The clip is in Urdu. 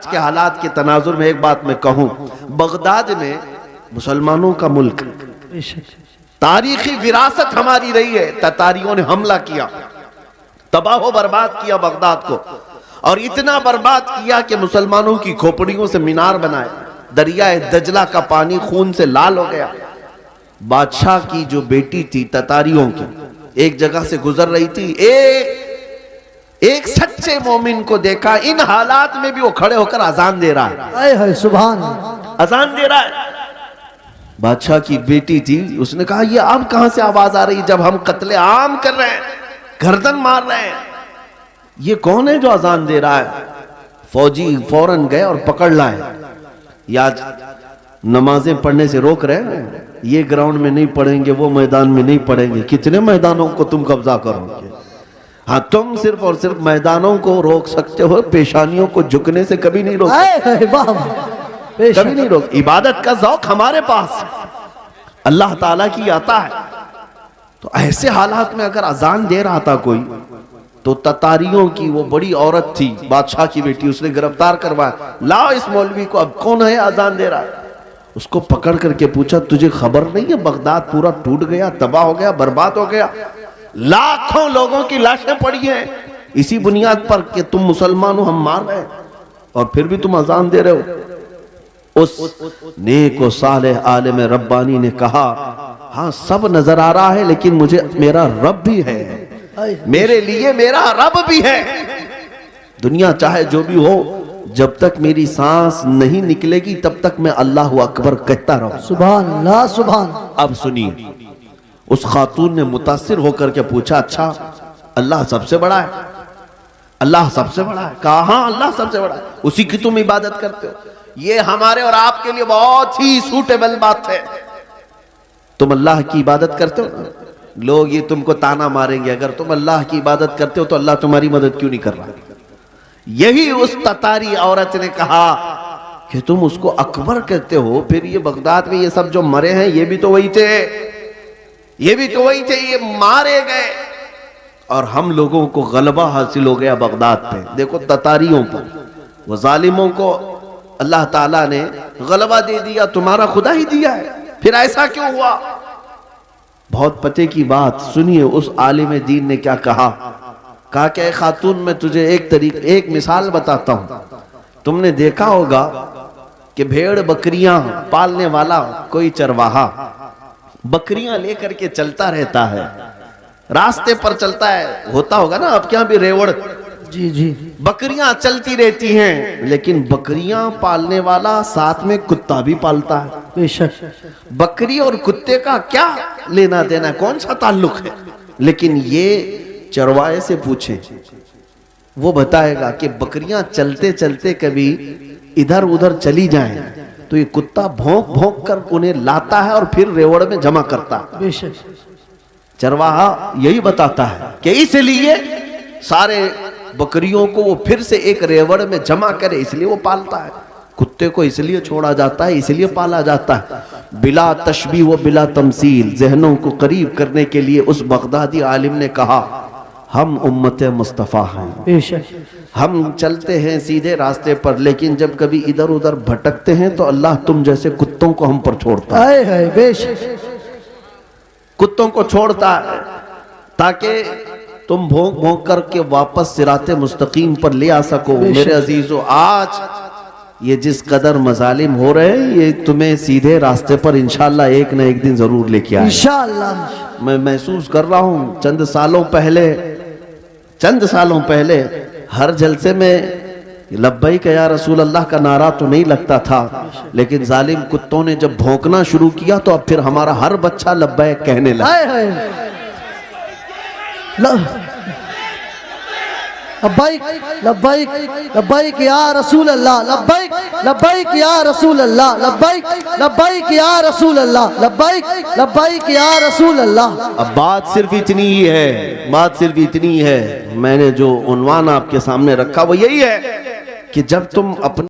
کے حالات کے تناظر میں ایک بات میں کہوں، بغداد میں مسلمانوں کا ملک، تاریخی وراثت ہماری رہی ہے۔ تتاریوں نے حملہ کیا، تباہ و برباد کیا بغداد کو، اور اتنا برباد کیا کہ مسلمانوں کی کھوپڑیوں سے مینار بنائے، دریائے دجلہ کا پانی خون سے لال ہو گیا۔ بادشاہ کی جو بیٹی تھی تتاریوں کی، ایک جگہ سے گزر رہی تھی، ایک سچے مومن کو دیکھا، ان حالات میں بھی وہ کھڑے ہو کر اذان دے رہا ہے، سبحان اذان دے رہا ہے۔ بادشاہ کی بیٹی تھی، اس نے کہا یہ اب کہاں سے آواز آ رہی جب ہم قتل عام کر رہے ہیں، گردن مار رہے ہیں، یہ کون ہے جو اذان دے رہا ہے؟ فوجی فوراً گئے اور پکڑ لائے۔ یا نمازیں پڑھنے سے روک رہے ہیں، یہ گراؤنڈ میں نہیں پڑھیں گے، وہ میدان میں نہیں پڑھیں گے، کتنے میدانوں کو تم قبضہ کرو گے؟ ہاں، تم صرف اور صرف میدانوں کو روک سکتے ہو، پیشانیوں کو جھکنے سے کبھی نہیں روک سکتے، کبھی نہیں روک۔ عبادت کا ذوق ہمارے پاس اللہ تعالیٰ کی عطا ہے۔ تو ایسے حالات میں اگر اذان دے رہا تھا کوئی، تو تتاریوں کی وہ بڑی عورت تھی، بادشاہ کی بیٹی، اس نے گرفتار کروایا، لاؤ اس مولوی کو، اب کون ہے اذان دے رہا ہے؟ اس کو پکڑ کر کے پوچھا تجھے خبر نہیں ہے بغداد پورا ٹوٹ گیا، تباہ ہو گیا، برباد ہو گیا، لاکھوں لوگوں کی لاشیں پڑی ہیں اسی بنیاد پر کہ تم مسلمان ہو، ہم مار رہے ہیں، اور پھر بھی تم اذان دے رہے ہو۔ اس نیک و صالح عالم ربانی نے کہا ہاں سب نظر آ رہا ہے، لیکن مجھے میرا رب بھی ہے، میرے لیے میرا رب بھی ہے۔ دنیا چاہے جو بھی ہو، جب تک میری سانس نہیں نکلے گی تب تک میں اللہ اکبر کہتا رہوں۔ سبحان اللہ، سبحان۔ اب سنیے، اس خاتون نے متاثر ہو کر کے پوچھا اچھا اللہ سب سے بڑا ہے؟ اللہ سب سے بڑا ہے؟ کہا ہاں اللہ سب سے بڑا ہے، اسی کی تم عبادت کرتے ہو۔ یہ ہمارے اور آپ کے لیے بہت ہی سوٹیبل بات ہے، تم اللہ کی عبادت کرتے ہو، لوگ یہ تم کو تانا ماریں گے اگر تم اللہ کی عبادت کرتے ہو تو اللہ تمہاری مدد کیوں نہیں کر رہا؟ یہی اس تتاری عورت نے کہا کہ تم اس کو اکبر کہتے ہو، پھر یہ بغداد میں یہ سب جو مرے ہیں یہ بھی تو وہی تھے، یہ بھی تو وہی تھے، یہ مارے گئے، اور ہم لوگوں کو غلبہ حاصل ہو گیا بغداد پہ۔ دیکھو تتاریوں پر، وہ ظالموں کو اللہ تعالیٰ نے غلبہ دے دیا، تمہارا خدا ہی دیا ہے، پھر ایسا کیوں ہوا؟ بہت پتے کی بات سنیے، اس عالم دین نے کیا کہا کہ اے خاتون میں تجھے ایک مثال بتاتا ہوں۔ تم نے دیکھا ہوگا کہ بھیڑ بکریاں پالنے والا کوئی چرواہا بکریاں لے کر کے چلتا رہتا ہے، راستے پر چلتا ہے، ہوتا ہوگا نا آپ کے یہاں بھی ریوڑ، جی جی، بکریاں چلتی رہتی ہیں، لیکن بکریاں پالنے والا ساتھ میں کتا بھی پالتا ہے۔ بے شک، بکری اور کتے کا کیا لینا دینا، کون سا تعلق ہے؟ لیکن یہ چرواہے سے پوچھیں، وہ بتائے گا کہ بکریاں چلتے چلتے کبھی ادھر ادھر چلی جائیں تو یہ کتا بھونک بھونک کر انہیں لاتا ہے اور پھر ریوڑ میں جمع کرتا ہے۔ بے شک، چرواہا یہی بتاتا ہے کہ اس لیے سارے بکریوں کو وہ پھر سے ایک ریوڑ میں جمع کرے، اس لیے وہ پالتا ہے۔ کتے کو اس لیے چھوڑا جاتا ہے، اس لیے پالا جاتا ہے۔ بلا تشبیہ و بلا تمثیل، ذہنوں کو قریب کرنے کے لیے اس بغدادی عالم نے کہا ہم امت مصطفیٰ ہیں، بے شک، ہم چلتے ہیں سیدھے راستے پر، لیکن جب کبھی ادھر ادھر بھٹکتے ہیں تو اللہ تم جیسے کتوں کو ہم پر چھوڑتا ہے، بے شک، کتوں کو چھوڑتا ہے تاکہ تم بھونک بھونک کر کے واپس صراط مستقیم پر لے آ سکو۔ میرے عزیزو، آج یہ جس قدر مظالم ہو رہے ہیں یہ تمہیں سیدھے راستے پر انشاءاللہ ایک نہ ایک دن ضرور لے کے آئے۔ انشاءاللہ میں محسوس کر رہا ہوں چند سالوں پہلے ہر جلسے میں لبیک یا رسول اللہ کا نعرہ تو نہیں لگتا تھا، لیکن ظالم کتوں نے جب بھونکنا شروع کیا تو اب پھر ہمارا ہر بچہ لبیک کہنے لگا۔ لبیک لبیک لبیک یا رسول اللہ، لبیک لبیک یا رسول اللہ، لبیک لبیک یا رسول اللہ، لبیک لبیک یا رسول اللہ۔ اب بات صرف اتنی ہے، میں نے جو عنوان آپ کے سامنے رکھا وہ یہی ہے کہ جب تم اپنے